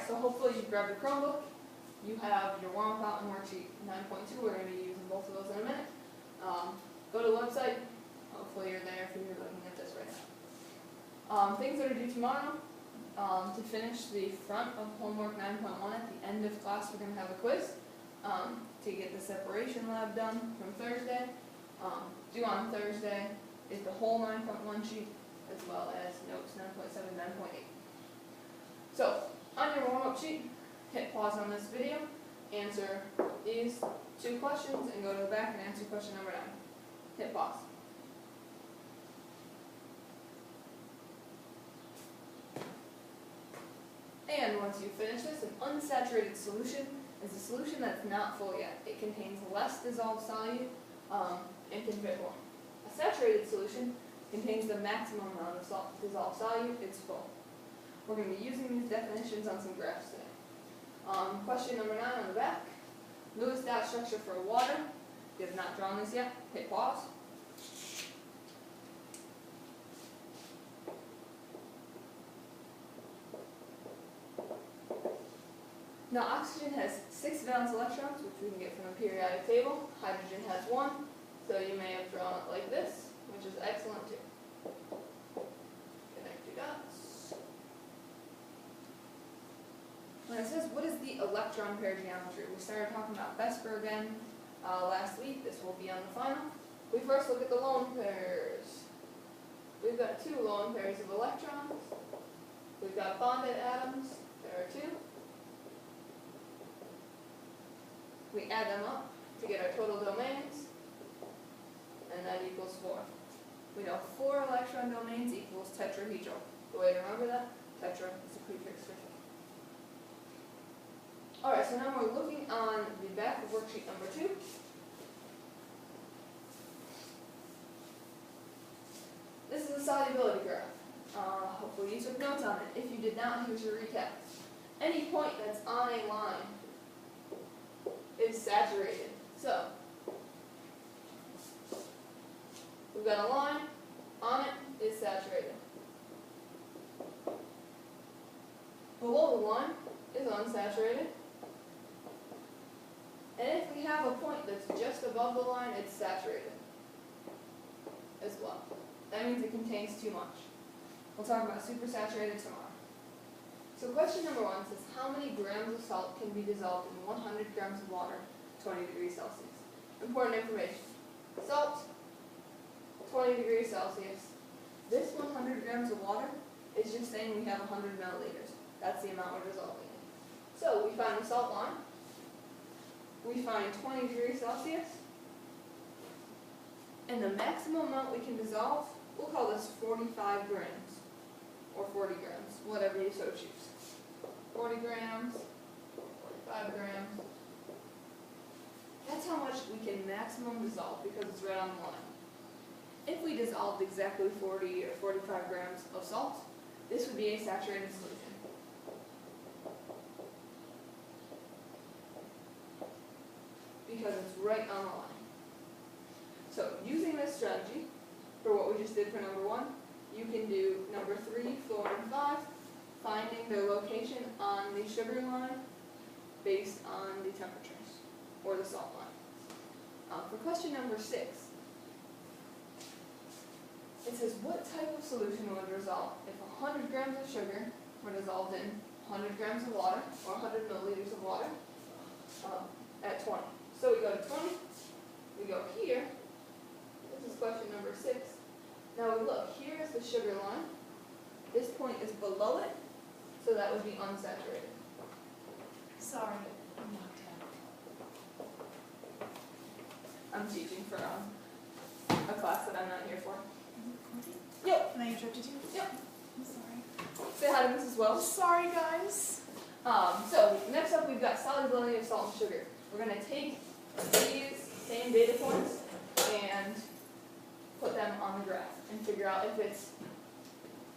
Alright, so hopefully you've grabbed your Chromebook. You have your warm-up out and worksheet 9.2. We're going to be using both of those in a minute. Go to the website. Hopefully you're there if you're looking at this right now. Things that are due tomorrow. To finish the front of homework 9.1 at the end of class, we're going to have a quiz to get the separation lab done from Thursday. Due on Thursday is the whole 9.1 sheet as well as notes 9.7, 9.8. So, on your warm-up sheet, hit pause on this video, answer these 2 questions, and go to the back and answer question number 9. Hit pause. And once you finish this, an unsaturated solution is a solution that's not full yet. It contains less dissolved solute and can fit more. A saturated solution contains the maximum amount of dissolved solute. It's full. We're going to be using these definitions on some graphs today. Question number 9 on the back. Lewis dot structure for water. If you have not drawn this yet, hit pause. Now, oxygen has 6 valence electrons, which we can get from the periodic table. Hydrogen has 1, so you may have drawn it like this, which is excellent too. Connect your dots. When it says, what is the electron pair geometry? We started talking about Vesper again last week. This will be on the final. We first look at the lone pairs. We've got 2 lone pairs of electrons. We've got bonded atoms. There are 2. We add them up to get our total domains, and that equals 4. We know 4 electron domains equals tetrahedral. The way to remember that, tetra is a prefix for 2. Alright, so now we're looking on the back of worksheet number 2. This is a solubility graph. Hopefully you took notes on it. If you did not, here's your recap. Any point that's on a line is saturated. So, we've got a line, on it is saturated. Below the line is unsaturated. And if we have a point that's just above the line, it's saturated as well. That means it contains too much. We'll talk about supersaturated tomorrow. So question number 1 says, how many grams of salt can be dissolved in 100 grams of water, 20 degrees Celsius? Important information. Salt, 20 degrees Celsius. This 100 grams of water is just saying we have 100 milliliters. That's the amount we're dissolving in. So we find the salt line. We find 20 degrees Celsius. And the maximum amount we can dissolve, we'll call this 45 grams. Or 40 grams, whatever you so choose. 40 grams, 45 grams. That's how much we can maximum dissolve because it's right on the line. If we dissolved exactly 40 or 45 grams of salt, this would be a saturated solution. Because it's right on the line. So using this strategy, for what we just did for number 1, you can do number 3, 4, and 5, finding their location on the sugar line based on the temperatures, or the salt line. For question number 6, it says, what type of solution would result if 100 grams of sugar were dissolved in 100 grams of water, or 100 milliliters of water, at 20? So we go to 20, we go here, this is question number 6. Now we look, here is the sugar line. This point is below it, so that would be unsaturated. Sorry, I'm knocked out. I'm teaching for a class that I'm not here for. Mm-hmm. Yep. Can I interrupt you too? Yep. I'm sorry. Say hi to Mrs. Wells. Sorry, guys. So next up we've got solubility of salt and sugar. We're going to take these same data points and put them on the graph and figure out if it's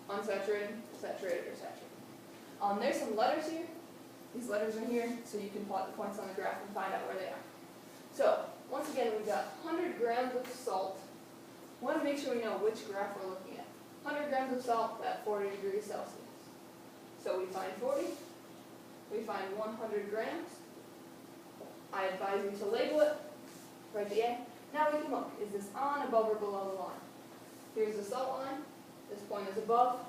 unsaturated, saturated, or saturated. There's some letters here. These letters are here, so you can plot the points on the graph and find out where they are. So, once again, we've got 100 grams of salt. We want to make sure we know which graph we're looking at. 100 grams of salt at 40 degrees Celsius. So we find 40, we find 100 grams. I advise you to label it, write the A. Now we can look, is this on, above, or below the line? Here's the salt line, this point is above,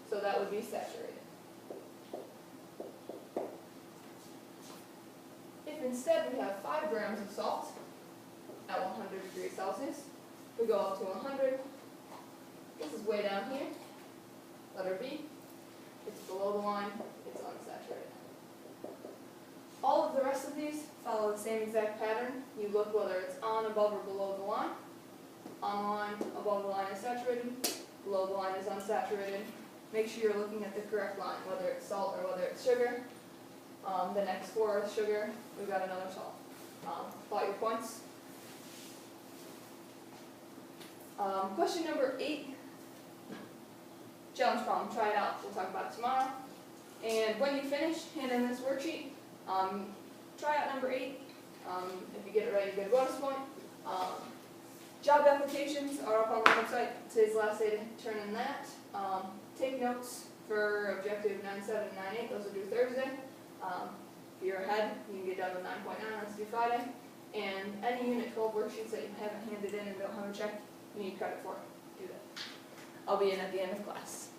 so that would be saturated. If instead we have 5 grams of salt at 100 degrees Celsius, we go up to 100, this is way down here, letter B, it's below the line, it's unsaturated. All of the rest of these follow the same exact pattern. You look whether it's on, above, or below the line. On the line, above the line is saturated, below the line is unsaturated. Make sure you're looking at the correct line, whether it's salt or whether it's sugar. The next 4 is sugar, we've got another salt. Plot your points. Question number 8, challenge problem, try it out, we'll talk about it tomorrow. And when you finish, hand in this worksheet. Try out number 8. If you get it right, you get a bonus point. Job applications are up on the website. Today's the last day to turn in that. Take notes for objective 9.7 and 9.8. Those are due Thursday. If you're ahead, you can get done with 9.9. That's due Friday. And any Unit 12 worksheets that you haven't handed in and don't have a check, you need credit for. Do that. I'll be in at the end of class.